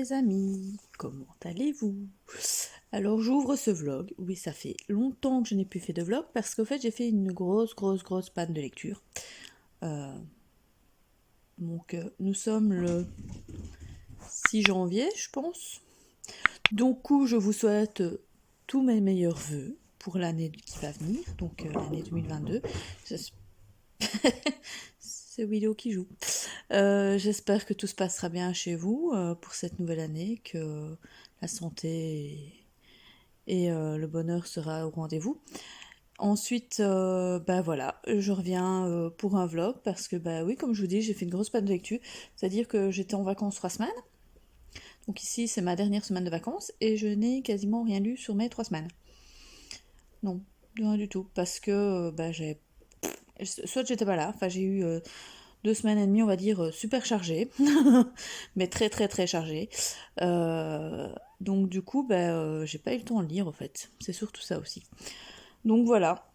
mes amis, comment allez-vous? Alors j'ouvre ce vlog, oui ça fait longtemps que je n'ai plus fait de vlog parce qu'en fait j'ai fait une grosse panne de lecture. Nous sommes le 6 janvier je pense. Donc je vous souhaite tous mes meilleurs vœux pour l'année qui va venir, donc l'année 2022. C'est Willow qui joue. J'espère que tout se passera bien chez vous pour cette nouvelle année, que la santé et le bonheur sera au rendez-vous. Ensuite, voilà, je reviens pour un vlog parce que, oui, comme je vous dis, j'ai fait une grosse panne de lecture. C'est-à-dire que j'étais en vacances 3 semaines. Donc ici, c'est ma dernière semaine de vacances et je n'ai quasiment rien lu sur mes 3 semaines. Non, rien du tout. Parce que, j'ai... Soit j'étais pas là, enfin j'ai eu 2 semaines et demie, on va dire, super chargées, mais très chargées. Donc du coup, j'ai pas eu le temps de lire, en fait. C'est surtout ça aussi. Donc voilà.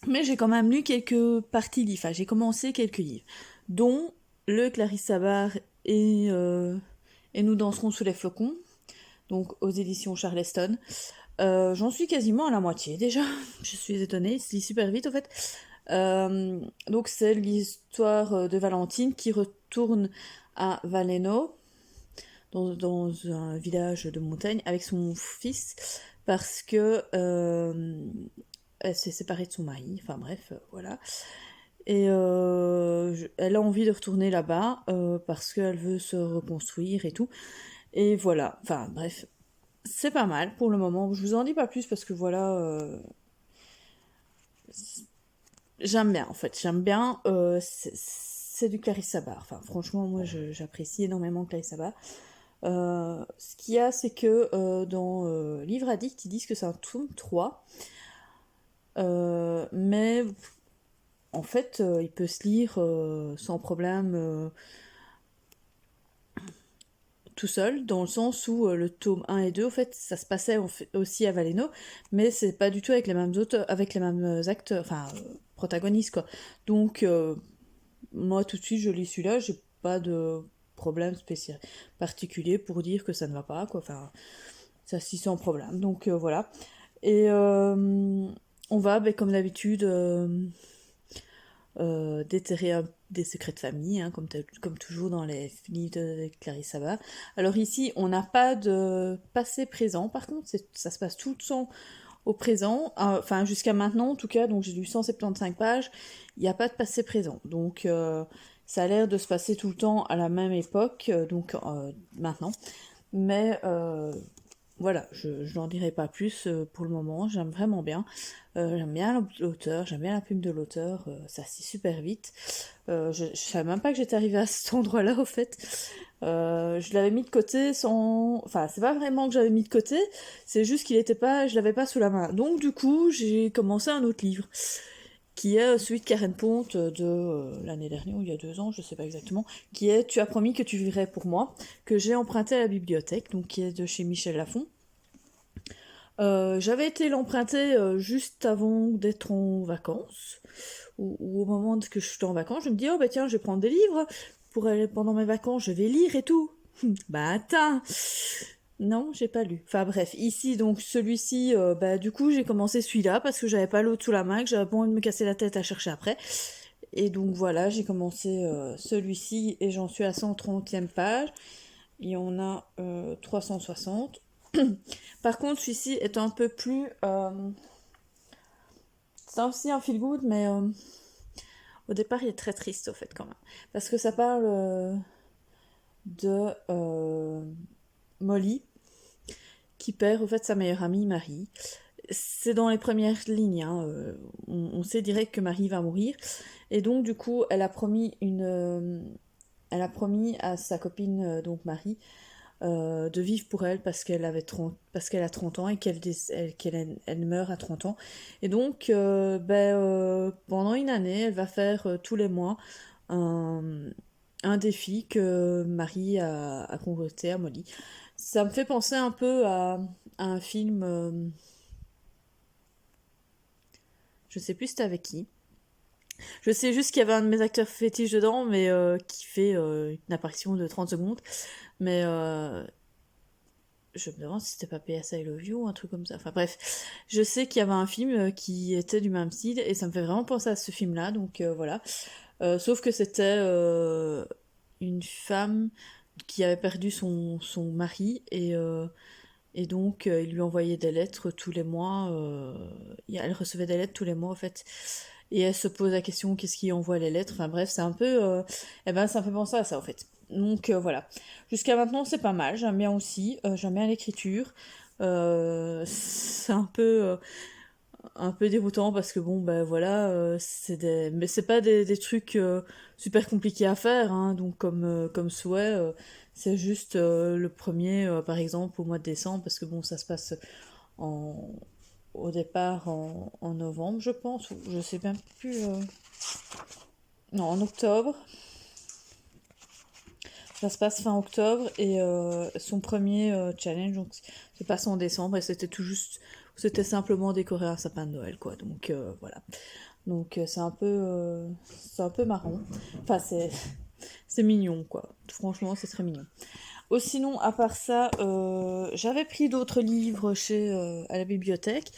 Mais j'ai quand même lu quelques parties livres. Enfin, j'ai commencé quelques livres, dont le Clarisse Sabar et Nous danserons sous les flocons, donc aux éditions Charleston. J'en suis quasiment à la moitié déjà. Je suis étonnée, c'est super vite en fait. Donc c'est l'histoire de Valentine qui retourne à Valeno, dans un village de montagne, avec son fils, parce que elle s'est séparée de son mari, enfin bref, voilà. Et elle a envie de retourner là-bas parce qu'elle veut se reconstruire et tout. Et voilà, enfin bref, c'est pas mal pour le moment. Je vous en dis pas plus parce que voilà, j'aime bien en fait, j'aime bien. C'est du Clarisse Sabar. Enfin, franchement, moi j'apprécie énormément Clarisse Sabar. Ce qu'il y a, c'est que dans Livre Addict, ils disent que c'est un tome 3. Mais en fait, il peut se lire sans problème tout seul, dans le sens où le tome 1 et 2, en fait, ça se passait aussi à Valeno, mais c'est pas du tout avec les mêmes auteurs, avec les mêmes acteurs, enfin, protagonistes, quoi. Donc, moi, tout de suite, je lis celui-là, j'ai pas de problème spécial, particulier pour dire que ça ne va pas, quoi. Enfin, ça se lit sans problème. Donc, voilà. Et on va, comme d'habitude, déterrer des secrets de famille, hein, comme toujours dans les livres de Clarisse Sabat. Alors ici, on n'a pas de passé présent, par contre, ça se passe tout le temps au présent, enfin jusqu'à maintenant en tout cas, donc j'ai lu 175 pages, il n'y a pas de passé présent. Donc ça a l'air de se passer tout le temps à la même époque, donc maintenant. Mais voilà, je n'en dirai pas plus pour le moment, j'aime vraiment bien. J'aime bien l'auteur, j'aime bien la plume de l'auteur, ça se lit super vite. Je savais même pas que j'étais arrivée à cet endroit-là, au fait. Je l'avais mis de côté sans... Enfin, c'est pas vraiment que j'avais mis de côté, c'est juste qu'il était pas... Je l'avais pas sous la main. Donc, du coup, j'ai commencé un autre livre, qui est celui de Karen Ponte de l'année dernière, ou il y a 2 ans, je sais pas exactement, qui est Tu as promis que tu vivrais pour moi, que j'ai emprunté à la bibliothèque, donc qui est de chez Michel Lafon. J'avais été l'emprunter juste avant d'être en vacances, ou au moment que je suis en vacances, je me dis, oh bah tiens, je vais prendre des livres, pour aller pendant mes vacances, je vais lire et tout. Bah attends, non, j'ai pas lu. Enfin bref, ici donc celui-ci, du coup j'ai commencé celui-là parce que j'avais pas l'autre sous la main, que j'avais pas envie de me casser la tête à chercher après. Et donc voilà, j'ai commencé celui-ci et j'en suis à 130e page. Il y en a 360. Par contre, celui-ci est un peu plus... c'est aussi un feel good, mais au départ, il est très triste, au fait, quand même. Parce que ça parle de Molly, qui perd, au fait, sa meilleure amie, Marie. C'est dans les premières lignes, hein, on sait direct que Marie va mourir. Et donc, du coup, elle a promis à sa copine, donc Marie, de vivre pour elle parce qu'elle a 30 ans et qu'elle meurt à 30 ans. Et donc, pendant une année, elle va faire tous les mois un, un défi que Marie a concocté à Molly. Ça me fait penser un peu à un film, je sais plus c'était avec qui, Je sais juste qu'il y avait un de mes acteurs fétiches dedans, mais qui fait une apparition de 30 secondes. Mais je me demande si c'était pas PS I Love You ou un truc comme ça. Enfin bref, je sais qu'il y avait un film qui était du même style et ça me fait vraiment penser à ce film-là, donc voilà. Sauf que c'était une femme qui avait perdu son mari et donc il lui envoyait des lettres tous les mois. Elle recevait des lettres tous les mois en fait. Et elle se pose la question qu'est-ce qui envoie les lettres. Enfin bref, c'est un peu. Eh ben, ça me fait penser à ça en fait. Donc voilà. Jusqu'à maintenant, c'est pas mal. J'aime bien aussi. J'aime bien l'écriture. C'est un peu déroutant parce que bon ben voilà mais c'est pas des trucs super compliqués à faire hein, donc comme souhait c'est juste le premier par exemple au mois de décembre parce que bon ça se passe en au départ en novembre je pense ou je sais même plus non en octobre ça se passe fin octobre et son premier challenge donc se passe en décembre et c'était simplement décorer un sapin de Noël quoi donc voilà donc c'est un peu marrant enfin c'est mignon quoi franchement c'est très mignon. Oh, sinon à part ça j'avais pris d'autres livres à la bibliothèque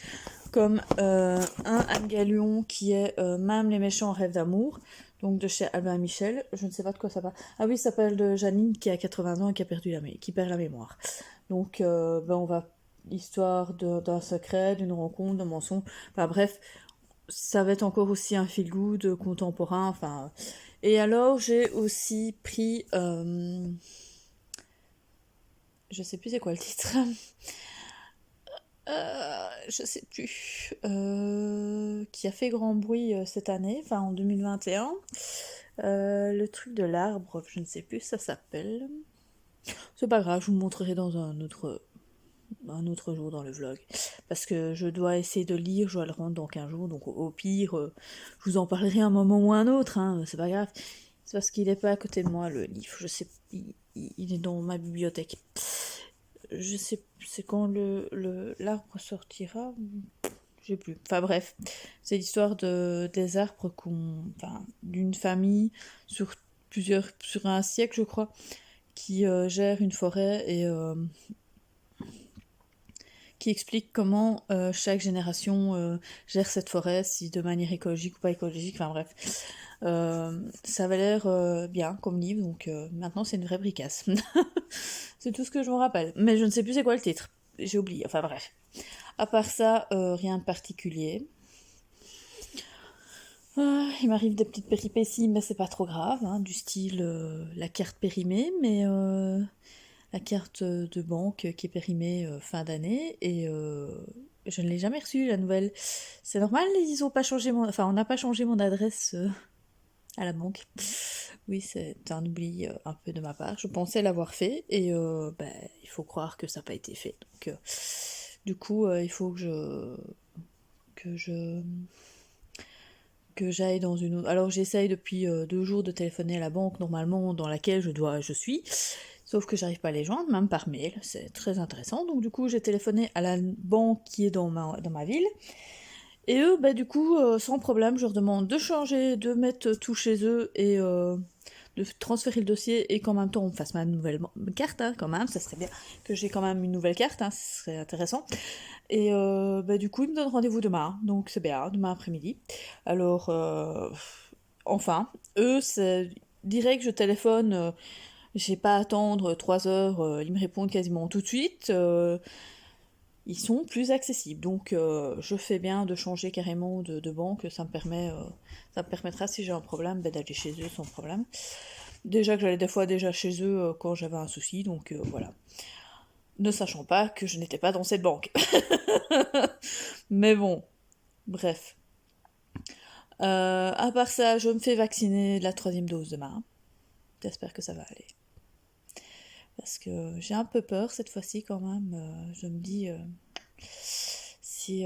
comme un Anne Galion qui est Même les méchants rêvent d'amour, donc de chez Albin Michel. Je ne sais pas de quoi ça parle. Ah oui, ça parle de Janine qui a 80 ans et qui perd la mémoire. Donc, on va. Histoire d'un secret, d'une rencontre, d'un mensonge. Enfin bref, ça va être encore aussi un feel-good contemporain. Enfin. Et alors, j'ai aussi pris. Je sais plus c'est quoi le titre. Je sais plus, qui a fait grand bruit cette année, enfin en 2021. Le truc de l'arbre, je ne sais plus, ça s'appelle. C'est pas grave, je vous montrerai dans un autre jour dans le vlog. Parce que je dois essayer de lire, je dois le rendre dans 15 jours, donc au pire, je vous en parlerai un moment ou un autre, hein, c'est pas grave. C'est parce qu'il est pas à côté de moi le livre, je sais, il est dans ma bibliothèque. Je sais, c'est quand l'arbre sortira, je sais plus. Enfin bref, c'est l'histoire des arbres enfin, d'une famille sur un siècle, je crois, qui gère une forêt et qui explique comment chaque génération gère cette forêt, si de manière écologique ou pas écologique, enfin bref. Ça avait l'air bien comme livre, donc maintenant c'est une vraie bricasse. C'est tout ce que je me rappelle. Mais je ne sais plus c'est quoi le titre. J'ai oublié, enfin bref. À part ça, rien de particulier. Il m'arrive des petites péripéties, mais c'est pas trop grave, hein, du style la carte périmée, mais la carte de banque qui est périmée fin d'année, et je ne l'ai jamais reçue, la nouvelle. C'est normal, ils ont pas changé enfin, on n'a pas changé mon adresse à la banque. Oui, c'est un oubli un peu de ma part. Je pensais l'avoir fait, et il faut croire que ça n'a pas été fait. Donc, du coup, il faut que je que j'aille dans une autre. Alors j'essaye depuis 2 jours de téléphoner à la banque normalement dans laquelle je suis, sauf que j'arrive pas à les joindre, même par mail, c'est très intéressant. Donc du coup j'ai téléphoné à la banque qui est dans ma ville, et eux, du coup, sans problème, je leur demande de changer, de mettre tout chez eux et de transférer le dossier et qu'en même temps on me fasse ma nouvelle carte, hein, quand même, ça serait bien que j'ai quand même une nouvelle carte, hein, ce serait intéressant. Et du coup, ils me donnent rendez-vous demain, donc c'est bien, demain après-midi. Alors, enfin, eux, c'est direct, je téléphone, j'ai pas à attendre 3 heures, ils me répondent quasiment tout de suite. Ils sont plus accessibles, donc je fais bien de changer carrément de banque, ça me permettra si j'ai un problème d'aller chez eux sans problème. Déjà que j'allais des fois déjà chez eux quand j'avais un souci, donc voilà. Ne sachant pas que je n'étais pas dans cette banque. Mais bon, bref. À part ça, je me fais vacciner de la 3e dose demain. J'espère que ça va aller. Parce que j'ai un peu peur cette fois-ci quand même. Je me dis, si,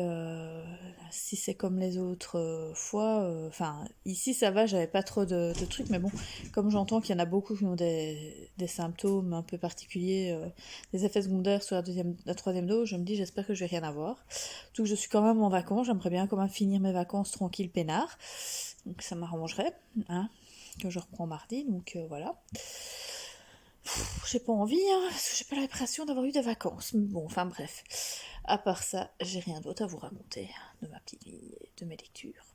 si c'est comme les autres fois, enfin, ici ça va, j'avais pas trop de trucs, mais bon, comme j'entends qu'il y en a beaucoup qui ont des symptômes un peu particuliers, des effets secondaires sur la 3e dose, je me dis, j'espère que je vais rien avoir. Surtout que je suis quand même en vacances, j'aimerais bien quand même finir mes vacances tranquille, peinard. Donc ça m'arrangerait, hein, que je reprends mardi, donc voilà. J'ai pas envie, hein, parce que j'ai pas l'impression d'avoir eu des vacances. Mais bon, enfin bref. À part ça, j'ai rien d'autre à vous raconter de ma petite vie et de mes lectures.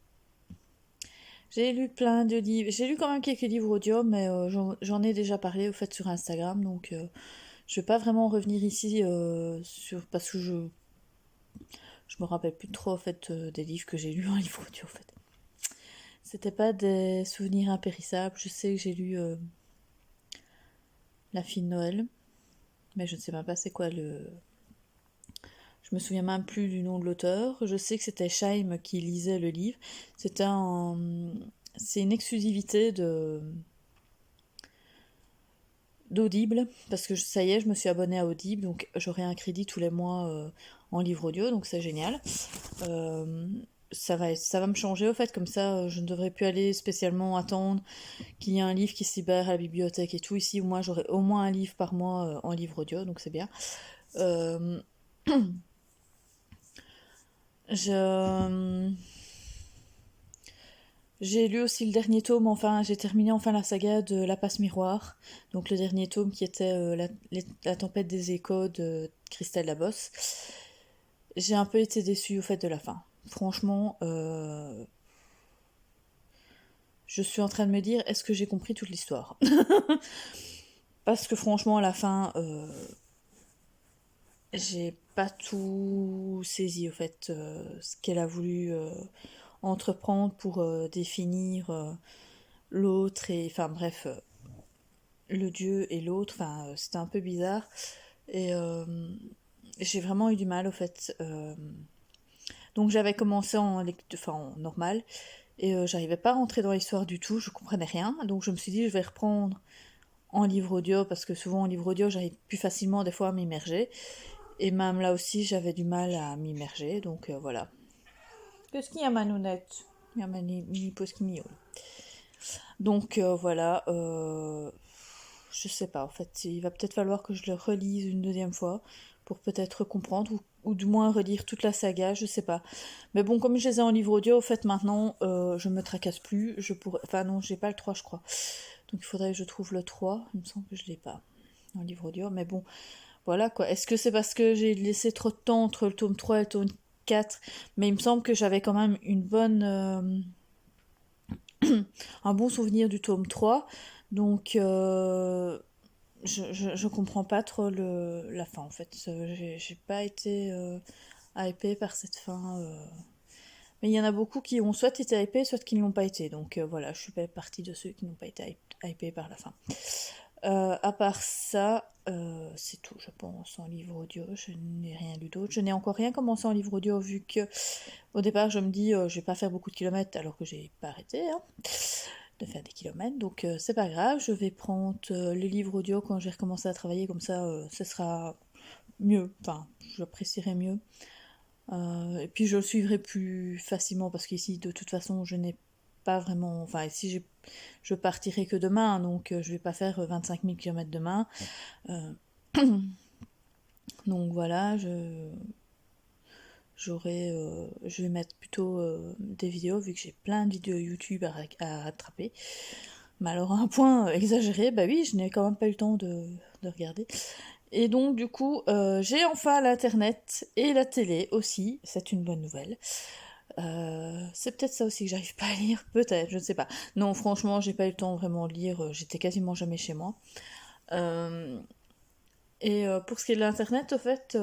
J'ai lu plein de livres. J'ai lu quand même quelques livres audio, mais j'en ai déjà parlé au fait sur Instagram, donc je vais pas vraiment revenir ici parce que je me rappelle plus trop au fait des livres que j'ai lus en livre audio en fait. C'était pas des souvenirs impérissables. Je sais que j'ai lu La fille de Noël, mais je ne sais même pas c'est quoi le. Je me souviens même plus du nom de l'auteur. Je sais que c'était Chaim qui lisait le livre. C'est une exclusivité d'Audible, parce que ça y est, je me suis abonnée à Audible, donc j'aurai un crédit tous les mois en livre audio, donc c'est génial. Euh, ça va me changer au fait, comme ça je ne devrais plus aller spécialement attendre qu'il y ait un livre qui se libère à la bibliothèque et tout. Ici, moi j'aurai au moins un livre par mois en livre audio, donc c'est bien. Euh, je... J'ai lu aussi le dernier tome, enfin j'ai terminé enfin la saga de La Passe Miroir, donc le dernier tome qui était la tempête des échos de Christelle Labosse. J'ai un peu été déçue au fait de la fin. Franchement, je suis en train de me dire, est-ce que j'ai compris toute l'histoire? Parce que franchement, à la fin, j'ai pas tout saisi au fait, ce qu'elle a voulu entreprendre pour définir l'autre et enfin bref, le dieu et l'autre, enfin c'était un peu bizarre et j'ai vraiment eu du mal au fait. Donc j'avais commencé en normal et j'arrivais pas à rentrer dans l'histoire du tout, je comprenais rien, donc je me suis dit je vais reprendre en livre audio parce que souvent en livre audio j'arrive plus facilement des fois à m'immerger et même là aussi j'avais du mal à m'immerger, donc voilà. Qu'est-ce qu'il y a ma nounette? Il y a ma mini pause qui miaule. Donc voilà, je sais pas, en fait, il va peut-être falloir que je le relise une deuxième fois pour peut-être comprendre ou du moins relire toute la saga, je sais pas. Mais bon, comme je les ai en livre audio, en fait, maintenant, je me tracasse plus, je pourrais. Enfin, non, j'ai pas le 3 je crois. Donc il faudrait que je trouve le 3 il me semble que je l'ai pas en livre audio, mais bon, voilà quoi. Est-ce que c'est parce que j'ai laissé trop de temps entre le tome 3 et le tome 4? Mais il me semble que j'avais quand même une bonne. Un bon souvenir du tome 3. Donc, je comprends pas trop la fin en fait. J'ai pas été hypée par cette fin. Mais il y en a beaucoup qui ont soit été hypés, soit qui ne l'ont pas été. Donc voilà, je suis pas partie de ceux qui n'ont pas été hypés par la fin. À part ça, c'est tout, je pense, en livre audio. Je n'ai rien lu d'autre. Je n'ai encore rien commencé en livre audio vu que au départ je me dis je vais pas faire beaucoup de kilomètres alors que j'ai pas arrêté hein, de faire des kilomètres. Donc c'est pas grave, je vais prendre le livre audio quand j'ai recommencé à travailler, comme ça ce sera mieux. Enfin, j'apprécierai mieux. Et puis je le suivrai plus facilement parce qu'ici de toute façon je n'ai pas vraiment. Enfin, ici je partirai que demain, donc je vais pas faire 25 000 km demain. Euh, donc voilà, je vais mettre plutôt des vidéos vu que j'ai plein de vidéos YouTube à rattraper. Mais alors à un point exagéré, bah oui, je n'ai quand même pas eu le temps de regarder. Et donc du coup, j'ai enfin l'internet et la télé aussi, c'est une bonne nouvelle. C'est peut-être ça aussi que j'arrive pas à lire, peut-être, je ne sais pas. Non, franchement, j'ai pas eu le temps vraiment de lire, j'étais quasiment jamais chez moi. Euh, et pour ce qui est de l'internet, au fait,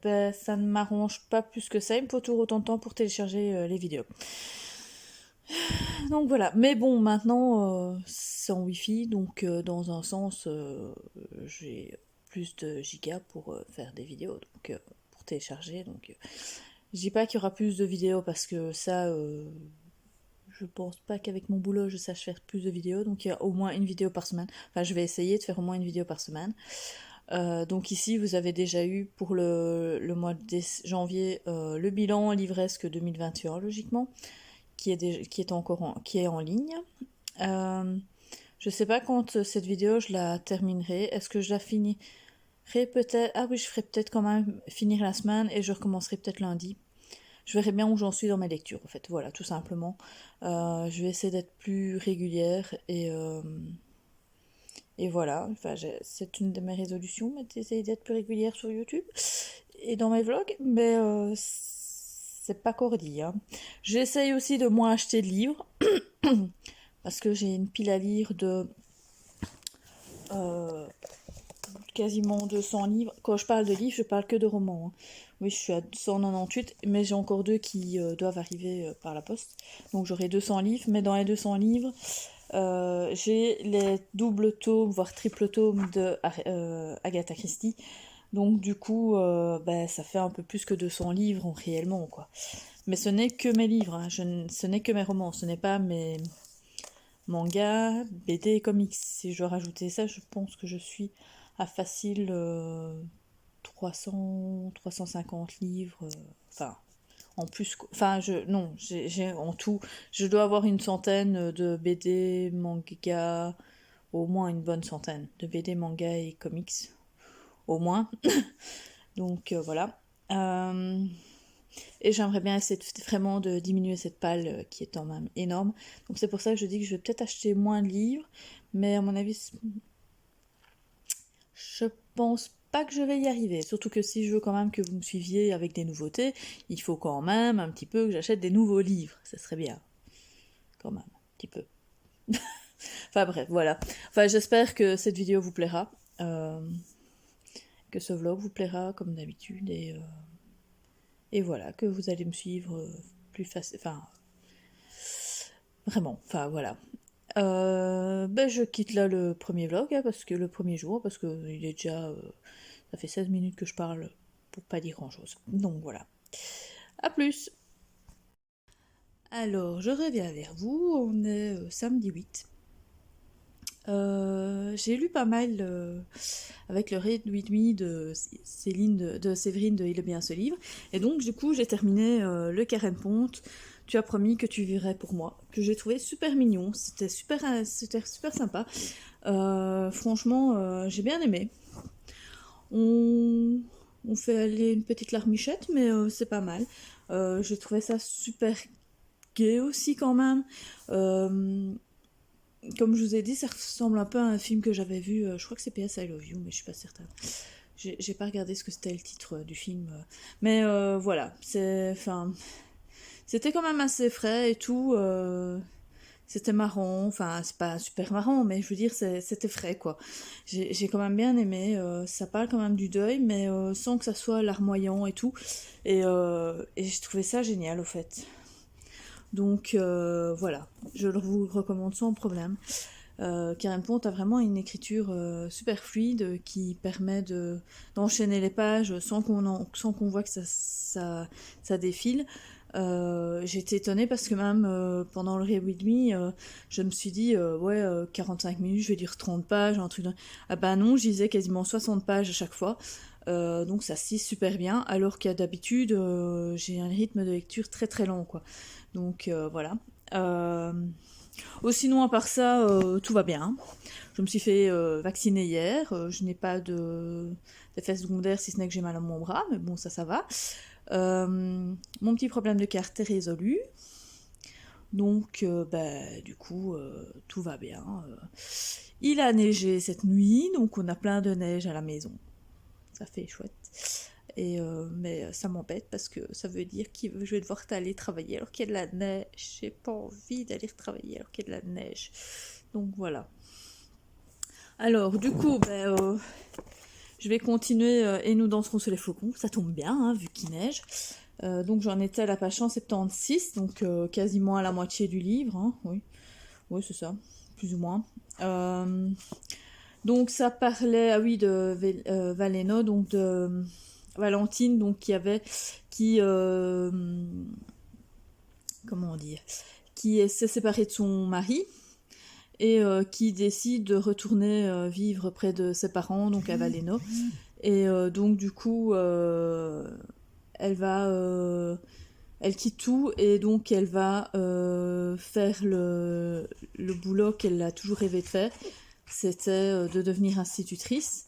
ben, ça ne m'arrange pas plus que ça, il me faut toujours autant de temps pour télécharger les vidéos. Donc voilà, mais bon, maintenant c'est en wifi, donc dans un sens, j'ai plus de gigas pour faire des vidéos, donc pour télécharger. Donc je dis pas qu'il y aura plus de vidéos parce que ça, je pense pas qu'avec mon boulot je sache faire plus de vidéos, donc il y a au moins une vidéo par semaine. Enfin, je vais essayer de faire au moins une vidéo par semaine. Donc ici, vous avez déjà eu pour le mois de janvier le bilan livresque 2021, logiquement, qui est en ligne. Je sais pas quand cette vidéo je la terminerai. Est-ce que je la finirai peut-être? Ah oui, je ferai peut-être quand même finir la semaine et je recommencerai peut-être lundi. je verrai bien où j'en suis dans ma lecture, en fait. Voilà, tout simplement. Je vais essayer d'être plus régulière et voilà. Enfin, c'est une de mes résolutions, d'essayer d'être plus régulière sur YouTube et dans mes vlogs, mais c'est pas encore dit, hein. J'essaye aussi de moins acheter de livres parce que j'ai une pile à lire de euh, quasiment 200 livres. Quand je parle de livres, je parle que de romans, hein. Oui, je suis à 198, mais j'ai encore deux qui doivent arriver par la poste. Donc j'aurai 200 livres, mais dans les 200 livres, j'ai les doubles tomes, voire triple tomes de Agatha Christie. Donc du coup, bah, ça fait un peu plus que 200 livres réellement, quoi. Mais ce n'est que mes livres, hein. Ce n'est que mes romans, ce n'est pas mes mangas, BD et comics. Si je dois rajouter ça, je pense que je suis à facile 350 livres. Enfin, en plus, enfin, non, j'ai en tout, je dois avoir une centaine de BD, manga, au moins une bonne centaine de BD, manga et comics, au moins. Donc voilà. Et j'aimerais bien essayer vraiment de diminuer cette palle qui est quand même énorme. Donc c'est pour ça que je dis que je vais peut-être acheter moins de livres, mais à mon avis, je pense pas que je vais y arriver. Surtout que si je veux quand même que vous me suiviez avec des nouveautés, il faut quand même un petit peu que j'achète des nouveaux livres. Ça serait bien. Quand même, un petit peu. Enfin bref, voilà. Enfin, j'espère que cette vidéo vous plaira. Que ce vlog vous plaira comme d'habitude. Et voilà, que vous allez me suivre plus facile. Enfin, vraiment. Enfin, voilà. Ben je quitte là le premier vlog, hein, parce que le premier jour, parce que il est déjà... ça fait 16 minutes que je parle pour pas dire grand chose. Donc voilà. A plus. Alors, je reviens vers vous. On est samedi 8. J'ai lu pas mal avec le réduit de Séverine de Il est bien ce livre. Et donc, du coup, j'ai terminé le Karen Ponte. Tu as promis que tu vivrais pour moi, que j'ai trouvé super mignon. C'était super sympa. Franchement, j'ai bien aimé. On, on fait aller une petite larmichette, mais c'est pas mal. J'ai trouvé ça super gai aussi quand même. Comme je vous ai dit, ça ressemble un peu à un film que j'avais vu, je crois que c'est PS I Love You, mais je suis pas certaine. J'ai pas regardé ce que c'était le titre du film. Mais voilà, c'était quand même assez frais et tout. C'était marrant, enfin c'est pas super marrant, mais je veux dire c'était frais quoi. J'ai quand même bien aimé, ça parle quand même du deuil, mais sans que ça soit larmoyant et tout. Et j'ai trouvé ça génial au fait. Donc voilà, je le vous recommande sans problème. Karen Pont a vraiment une écriture super fluide qui permet d'enchaîner les pages sans qu'on voit que ça défile. J'étais étonnée parce que même pendant le Read With Me, je me suis dit, ouais, 45 minutes, je vais lire 30 pages, un truc de... Ah bah non, je lisais quasiment 60 pages à chaque fois. Donc ça se lit super bien, alors qu'à d'habitude, j'ai un rythme de lecture très très lent, quoi. Donc voilà. Sinon, à part ça, tout va bien. Je me suis fait vacciner hier. Je n'ai pas d'effet secondaire, si ce n'est que j'ai mal à mon bras, mais bon, ça va. Mon petit problème de carte est résolu. Donc, bah, du coup, tout va bien. Il a neigé cette nuit, donc on a plein de neige à la maison. Ça fait chouette. Mais ça m'embête parce que ça veut dire que je vais devoir aller travailler alors qu'il y a de la neige. J'ai pas envie d'aller travailler alors qu'il y a de la neige. Donc voilà. Alors du coup, je vais continuer et nous danserons sur les flocons. Ça tombe bien, hein, vu qu'il neige. Donc j'en étais à la page 176, donc quasiment à la moitié du livre. Hein, oui, oui c'est ça, plus ou moins. Donc ça parlait, ah oui, de Valeno, donc de Valentine, donc comment dire, qui s'est séparée de son mari et qui décide de retourner vivre près de ses parents, donc à Valeno. Et donc du coup, elle quitte tout et donc elle va faire le boulot qu'elle a toujours rêvé de faire. C'était de devenir institutrice.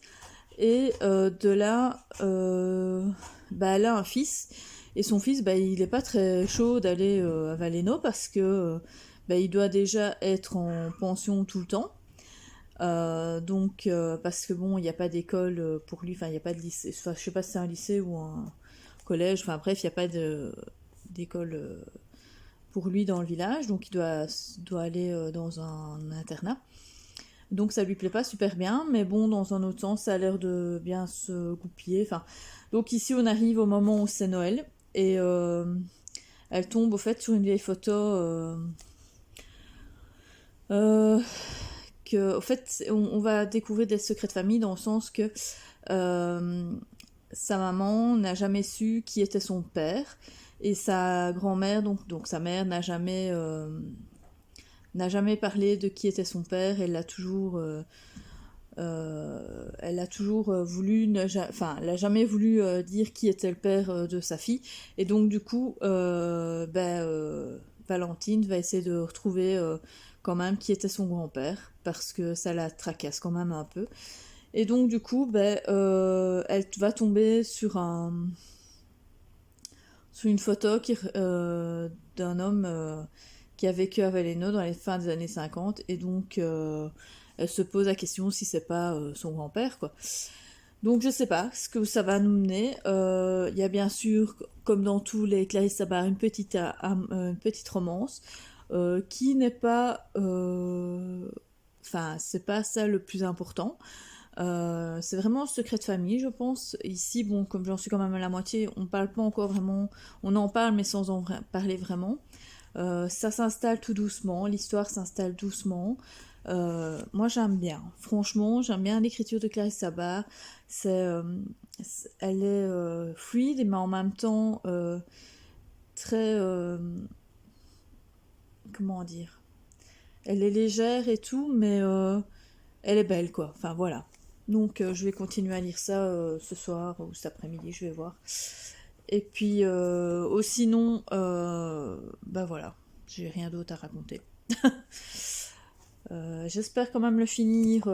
Et de là, elle a un fils Et son fils, bah, il n'est pas très chaud d'aller à Valeno parce que bah, il doit déjà être en pension tout le temps. Donc, parce que bon, il n'y a pas d'école pour lui, enfin, il n'y a pas de lycée, enfin, je sais pas si c'est un lycée ou un collège, enfin bref, il n'y a pas d'école pour lui dans le village, donc il doit aller dans un internat. Donc ça lui plaît pas super bien, mais bon, dans un autre sens, ça a l'air de bien se goupiller. Enfin, donc ici, on arrive au moment où c'est Noël, et elle tombe au fait sur une vieille photo euh, que, au fait, on va découvrir des secrets de famille dans le sens que euh, sa maman n'a jamais su qui était son père et sa grand-mère, donc sa mère, n'a jamais parlé de qui était son père. Elle a toujours voulu, enfin, elle a jamais voulu dire qui était le père de sa fille. Et donc du coup, Valentine va essayer de retrouver quand même qui était son grand-père parce que ça la tracasse quand même un peu. Et donc du coup, elle va tomber sur une photo d'un homme qui a vécu à Valeno dans les fins des années 50 et donc elle se pose la question si c'est pas son grand-père quoi. Donc je sais pas ce que ça va nous mener. Il y a bien sûr, comme dans tous les Clarisse Sabar, une petite romance qui n'est pas, enfin c'est pas ça le plus important. C'est vraiment un secret de famille, je pense. Ici, bon, comme j'en suis quand même à la moitié, on parle pas encore vraiment. On en parle, mais sans parler vraiment. Ça s'installe tout doucement, l'histoire s'installe doucement. Moi, j'aime bien. Franchement, j'aime bien l'écriture de Clarisse Sabat. Elle est fluide, mais en même temps très. Comment dire? Elle est légère et tout, mais elle est belle, quoi. Enfin, voilà. Donc, je vais continuer à lire ça ce soir ou cet après-midi, je vais voir. Et puis, sinon, bah voilà, j'ai rien d'autre à raconter. J'espère quand même le finir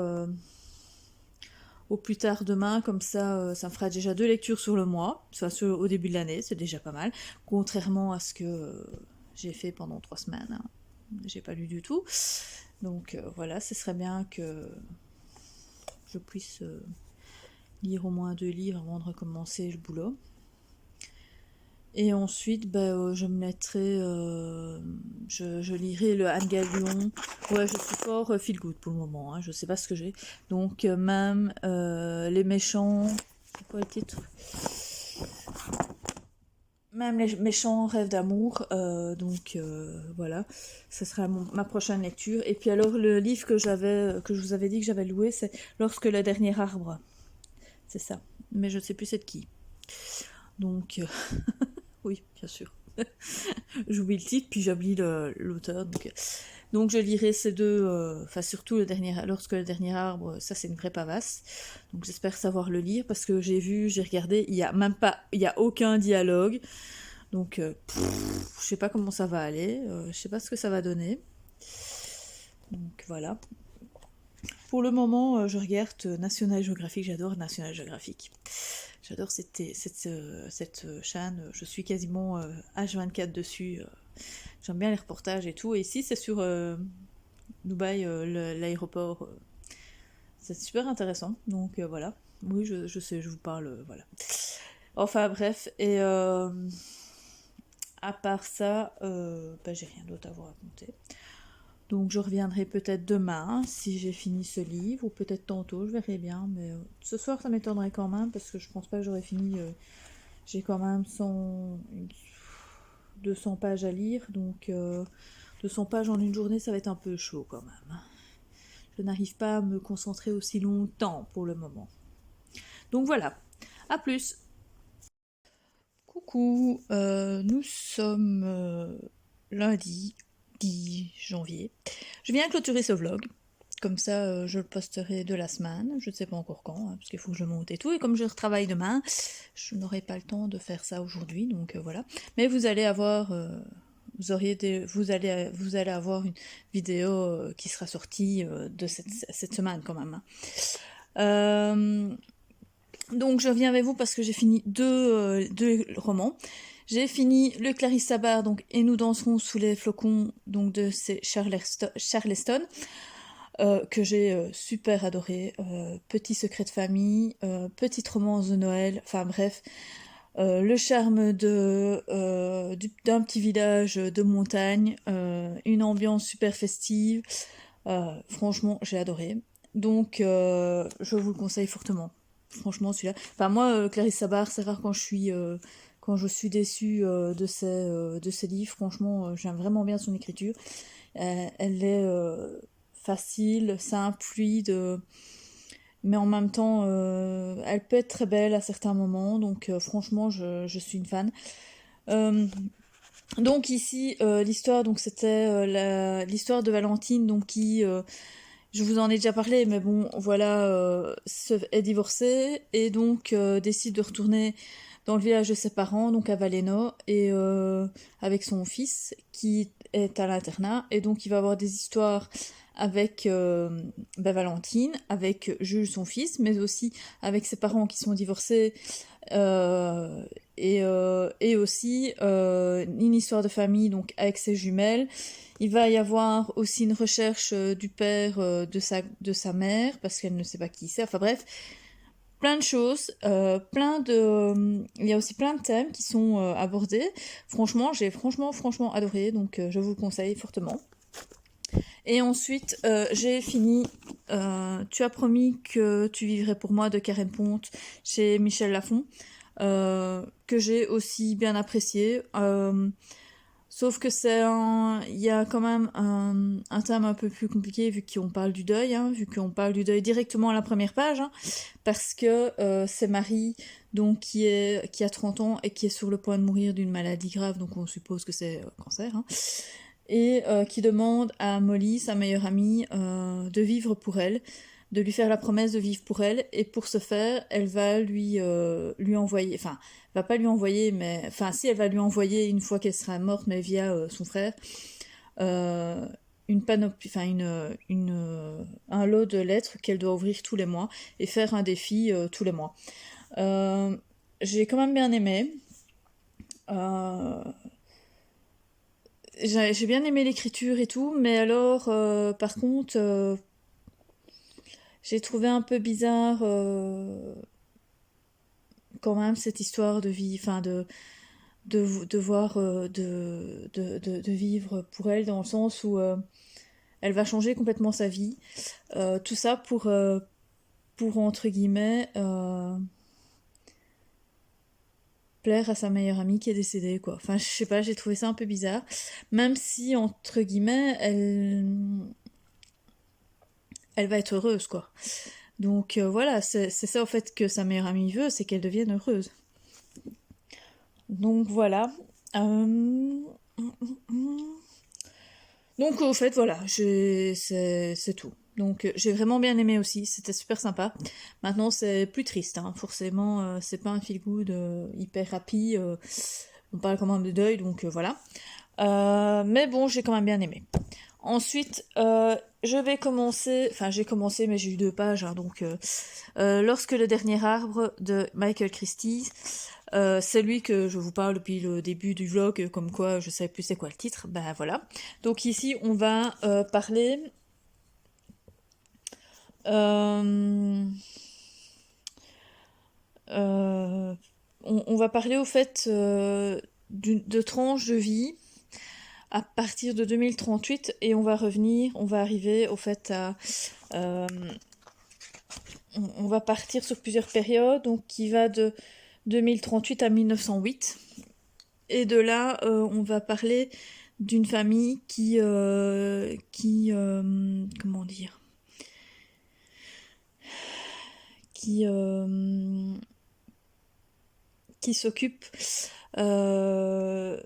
au plus tard demain, comme ça me fera déjà 2 lectures sur le mois, soit au début de l'année, c'est déjà pas mal, contrairement à ce que j'ai fait pendant 3 semaines. Hein. J'ai pas lu du tout. Donc voilà, ce serait bien que je puisse lire au moins 2 livres avant de recommencer le boulot. Et ensuite, je me mettrai, je lirai le Anne Galion. Ouais, je suis fort feel good pour le moment, hein, je sais pas ce que j'ai. Donc même les méchants, c'est quoi le titre? Même les méchants rêves d'amour, donc voilà, ce sera ma prochaine lecture. Et puis alors le livre que je vous avais dit que j'avais loué, c'est Lorsque le dernier arbre, c'est ça. Mais je ne sais plus c'est de qui. Donc oui, bien sûr. J'oublie le titre, puis j'oublie l'auteur. Donc je lirai ces deux, enfin surtout Lorsque le dernier arbre, ça c'est une vraie pavasse. Donc j'espère savoir le lire parce que j'ai regardé, il y a aucun dialogue. Donc je sais pas comment ça va aller, je sais pas ce que ça va donner. Donc voilà. Pour le moment, je regarde National Geographic, j'adore National Geographic. J'adore cette chaîne, je suis quasiment H24 dessus. J'aime bien les reportages et tout. Et ici, c'est sur Dubaï, l'aéroport. C'est super intéressant. Donc voilà. Oui, je sais, je vous parle. Voilà. Enfin bref. Et à part ça, j'ai rien d'autre à vous raconter. Donc je reviendrai peut-être demain si j'ai fini ce livre, ou peut-être tantôt, je verrai bien. Mais ce soir, ça m'étonnerait quand même, parce que je pense pas que j'aurai fini. J'ai quand même 200 pages à lire, donc 200 pages en une journée, ça va être un peu chaud quand même. Je n'arrive pas à me concentrer aussi longtemps pour le moment. Donc voilà, à plus. Coucou, nous sommes lundi 10 janvier. Je viens clôturer ce vlog. Comme ça, je le posterai de la semaine. Je ne sais pas encore quand, hein, parce qu'il faut que je monte et tout. Et comme je retravaille demain, je n'aurai pas le temps de faire ça aujourd'hui. Donc voilà. Mais vous allez avoir, vous allez avoir une vidéo qui sera sortie de cette semaine quand même. Hein. Donc je viens avec vous parce que j'ai fini deux romans. J'ai fini le Clarissa Bar, donc Et nous danserons sous les flocons, donc de Charleston, que j'ai super adoré. Petit secret de famille, petite romance de Noël, enfin bref, le charme d'un petit village de montagne, une ambiance super festive. Franchement, j'ai adoré. Donc, je vous le conseille fortement. Franchement, celui-là. Enfin, moi, Clarisse Sabar, c'est rare quand je suis déçue de ses livres. Franchement, j'aime vraiment bien son écriture. Elle est facile, simple, fluide, mais en même temps, elle peut être très belle à certains moments. Donc, franchement, je suis une fan. Donc ici, l'histoire, donc c'était l'histoire de Valentine, donc qui je vous en ai déjà parlé, mais bon, voilà, est divorcée et donc décide de retourner dans le village de ses parents, donc à Valeno, et avec son fils qui est à l'internat, et donc il va avoir des histoires avec Valentine, avec Jules, son fils, mais aussi avec ses parents qui sont divorcés, euh, et aussi une histoire de famille, donc avec ses jumelles. Il va y avoir aussi une recherche du père de sa mère, parce qu'elle ne sait pas qui c'est. Enfin bref, plein de choses, il y a aussi plein de thèmes qui sont abordés. Franchement, j'ai franchement adoré, donc je vous le conseille fortement. Et ensuite, j'ai fini Tu as promis que tu vivrais pour moi de Karen Ponte chez Michel Lafon, que j'ai aussi bien apprécié. Sauf que il y a quand même un thème un peu plus compliqué vu qu'on parle du deuil, hein, vu qu'on parle du deuil directement à la première page, hein, parce que c'est Marie donc qui a 30 ans et qui est sur le point de mourir d'une maladie grave, donc on suppose que c'est cancer, hein, et qui demande à Molly, sa meilleure amie, de vivre pour elle, de lui faire la promesse de vivre pour elle, et pour ce faire, elle va lui envoyer, enfin, va pas lui envoyer, mais, enfin, si, elle va lui envoyer une fois qu'elle sera morte, mais via son frère, euh, une panoplie, enfin, un lot de lettres qu'elle doit ouvrir tous les mois, et faire un défi tous les mois. J'ai quand même bien aimé. Euh, j'ai bien aimé l'écriture et tout, mais alors, par contre, j'ai trouvé un peu bizarre quand même cette histoire de vie, enfin de voir, de vivre pour elle dans le sens où elle va changer complètement sa vie. Tout ça pour entre guillemets, plaire à sa meilleure amie qui est décédée, quoi. Enfin, je sais pas, j'ai trouvé ça un peu bizarre. Même si, entre guillemets, elle va être heureuse, quoi. Donc voilà, c'est ça au fait que sa meilleure amie veut, c'est qu'elle devienne heureuse. Donc voilà. Euh, Donc au fait voilà, c'est tout. Donc j'ai vraiment bien aimé aussi, c'était super sympa. Maintenant c'est plus triste, hein. Forcément c'est pas un feel good hyper rapide. On parle quand même de deuil, donc voilà. Mais bon, j'ai quand même bien aimé. Ensuite, je vais commencer, enfin j'ai commencé mais j'ai eu 2 pages, hein, donc Lorsque le dernier arbre de Michael Christie, c'est lui que je vous parle depuis le début du vlog, comme quoi je savais plus c'est quoi le titre, ben voilà. Donc ici on va parler euh, euh, on va parler au fait de tranches de vie à partir de 2038 et on va arriver au fait à on va partir sur plusieurs périodes, donc qui va de 2038 à 1908. Et de là, on va parler d'une famille comment dire, qui, euh, qui s'occupe euh,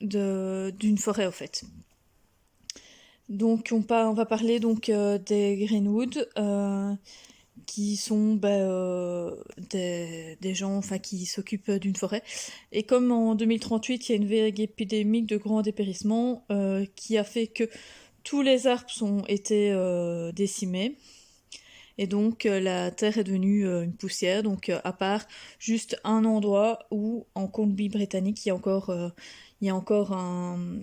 d'une forêt, au fait. Donc, on va parler donc des Greenwood, qui sont des gens enfin, qui s'occupent d'une forêt. Et comme en 2038, il y a une vague épidémique de grand dépérissement qui a fait que tous les arbres ont été décimés. et donc la Terre est devenue une poussière, donc à part juste un endroit où en Colombie-Britannique il y a encore un,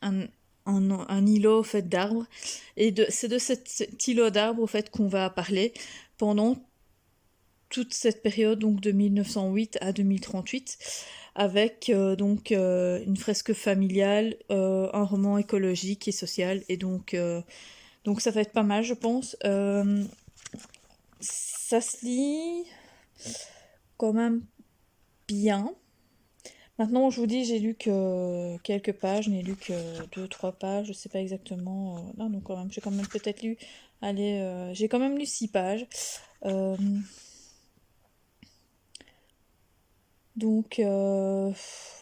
un îlot fait d'arbres, et c'est de cet îlot d'arbres au fait qu'on va parler pendant toute cette période, donc de 1908 à 2038, avec une fresque familiale, un roman écologique et social, et donc ça va être pas mal, je pense. Ça se lit quand même bien. Maintenant, je vous dis, j'ai lu que quelques pages, je n'ai lu que 2, 3 pages, je sais pas exactement. Non, non, quand même, j'ai quand même peut-être lu. Allez, j'ai quand même lu 6 pages. Euh, donc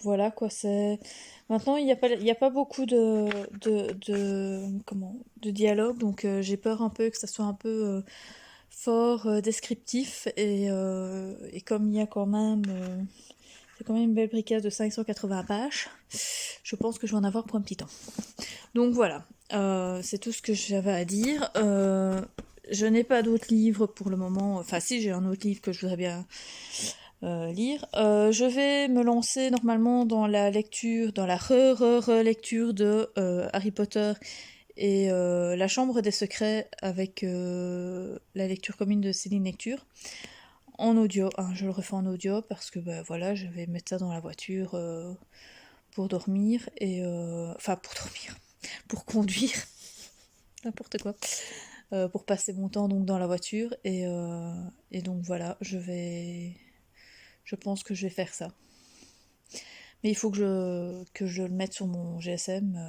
voilà quoi, c'est. Maintenant, il y a pas beaucoup de dialogue, donc j'ai peur un peu que ça soit un peu fort descriptif, et comme il y a quand même. C'est quand même une belle briquette de 580 pages. Je pense que je vais en avoir pour un petit temps. Donc voilà, c'est tout ce que j'avais à dire. Je n'ai pas d'autres livres pour le moment. Enfin si, j'ai un autre livre que je voudrais bien lire. Je vais me lancer normalement dans la lecture, dans la relecture de Harry Potter et La Chambre des Secrets, avec la lecture commune de Céline Lecture. En audio, hein, je le refais en audio parce que bah, voilà, je vais mettre ça dans la voiture pour dormir, enfin pour dormir, pour conduire, n'importe quoi, pour passer mon temps donc dans la voiture, et donc voilà, je pense que je vais faire ça. Mais il faut que je le mette sur mon GSM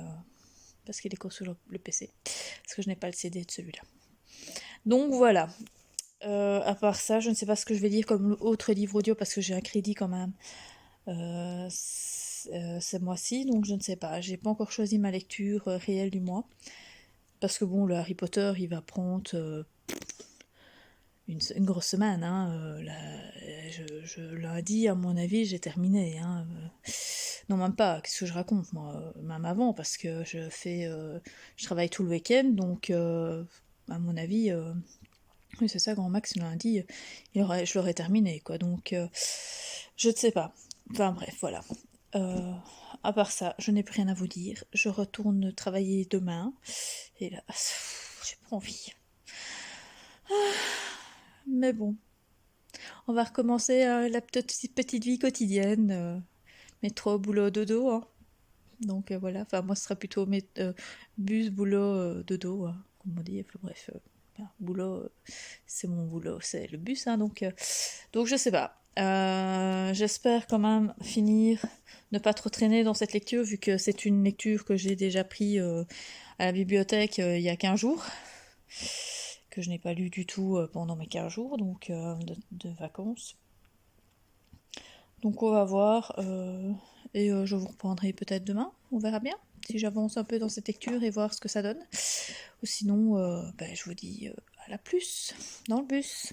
parce qu'il est sur le PC, parce que je n'ai pas le CD de celui-là. Donc voilà. À part ça, je ne sais pas ce que je vais lire comme autre livre audio parce que j'ai un crédit quand même ce mois-ci, donc je ne sais pas. J'ai pas encore choisi ma lecture réelle du mois. Parce que bon, le Harry Potter, il va prendre une grosse semaine. Hein, lundi, à mon avis, j'ai terminé. Hein. Non, même pas. Qu'est-ce que je raconte, moi? Même avant, parce que je travaille tout le week-end, donc à mon avis, oui, c'est ça, grand max, lundi, je l'aurais terminé, quoi. Donc, je ne sais pas. Enfin, bref, voilà. Euh, à part ça, je n'ai plus rien à vous dire. Je retourne travailler demain. Et là, j'ai pas envie. Mais bon, on va recommencer la petite vie quotidienne. Métro, boulot, dodo. Hein. Donc voilà, enfin moi ce sera plutôt bus, boulot, dodo, hein, comme on dit. Enfin, bref, boulot, c'est mon boulot, c'est le bus. Hein, donc je sais pas. J'espère quand même finir, ne pas trop traîner dans cette lecture, vu que c'est une lecture que j'ai déjà pris à la bibliothèque il y a 15 jours, que je n'ai pas lu du tout pendant mes 15 jours donc, de vacances. Donc on va voir, et je vous reprendrai peut-être demain, on verra bien, si j'avance un peu dans cette lecture et voir ce que ça donne. Ou sinon, je vous dis à la plus dans le bus.